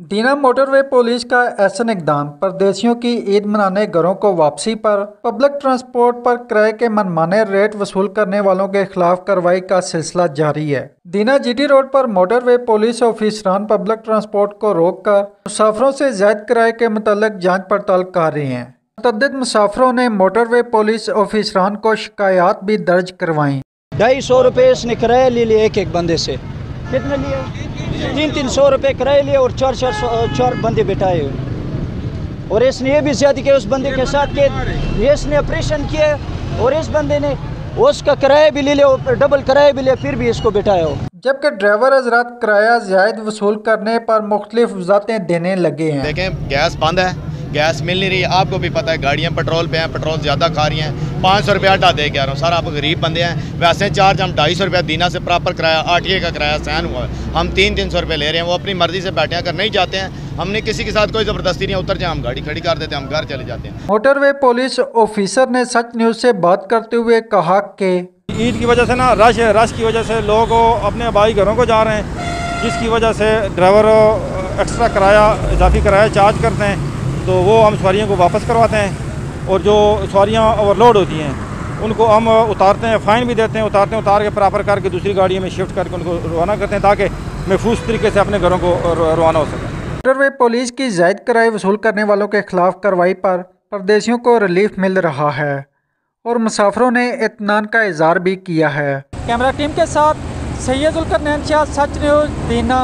दीना motorway police का ऐसा इकदाम परदेशियों की ईद मनाने घरों को वापसी पर पब्लिक ट्रांसपोर्ट पर किराए के मनमाने रेट वसूल करने वालों के खिलाफ कार्रवाई का सिलसिला जारी है। दीना जीटी रोड पर मोटरवे पुलिस ऑफिसरान पब्लिक ट्रांसपोर्ट को रोककर मुसाफिरों से जायद किराए के मुतालिक जांच पड़ताल कर रहे हैं। मुतअद्दिद मुसाफिरों ने मोटरवे पुलिस ऑफिसरान को शिकायत भी दर्ज करवाई। 250 रुपये इसने किराया ले लिया एक बंदे से। कितने लिए? 300 रुपये किराया लिए और चार बंदे बिठाए। और इसने ये भी ज्यादा किया उस बंदे के साथ के ये इसने ऑपरेशन किया और इस बंदे ने उसका किराया भी ले लिया और डबल किराया भी लिया, फिर भी इसको बिठाया हो। जबकि ड्राइवर हजरात किराया जायद वसूल करने पर मुख्तलिफ वजाहतें देने लगे हैं। देखें, गैस बंद है, गैस मिल नहीं रही। आपको भी पता है गाड़ियाँ पेट्रोल पे हैं, पेट्रोल ज़्यादा खा रही हैं। 500 रुपया आटा दे के आ रहा हूँ सर, आप गरीब बंदे हैं। वैसे चार्ज हम 250 रुपया दीना से प्रॉपर कराया, आरटीए का किराया सहन हुआ है, हम 300 रुपये ले रहे हैं। वो अपनी मर्जी से बैठे अगर नहीं जाते हैं, हमने किसी के साथ कोई ज़बरदस्ती नहीं, उतर जाए हम गाड़ी खड़ी कर देते हैं, हम घर चले जाते हैं। मोटरवे पुलिस ऑफिसर ने सच न्यूज़ से बात करते हुए कहा कि ईद की वजह से ना रश की वजह से लोग अपने आबाई घरों को जा रहे हैं, जिसकी वजह से ड्राइवर एक्स्ट्रा किराया इजाफी किराया चार्ज करते हैं, तो वो हम सवारियों को वापस करवाते हैं। और जो सवारियाँ ओवरलोड होती हैं उनको हम उतारते हैं, फ़ाइन भी देते हैं, उतार के प्रॉपर करके दूसरी गाड़ियों में शिफ्ट करके उनको रवाना करते हैं ताकि महफूज तरीके से अपने घरों को रवाना हो सके। मोटरवे पुलिस की जायद किराए वसूल करने वालों के खिलाफ कार्रवाई पर परदेशियों को रिलीफ मिल रहा है और मुसाफिरों ने इत्मीनान का इजहार भी किया है। कैमरा टीम के साथ सैयद जुल्करनैन शाह, सच न्यूज़, दीना।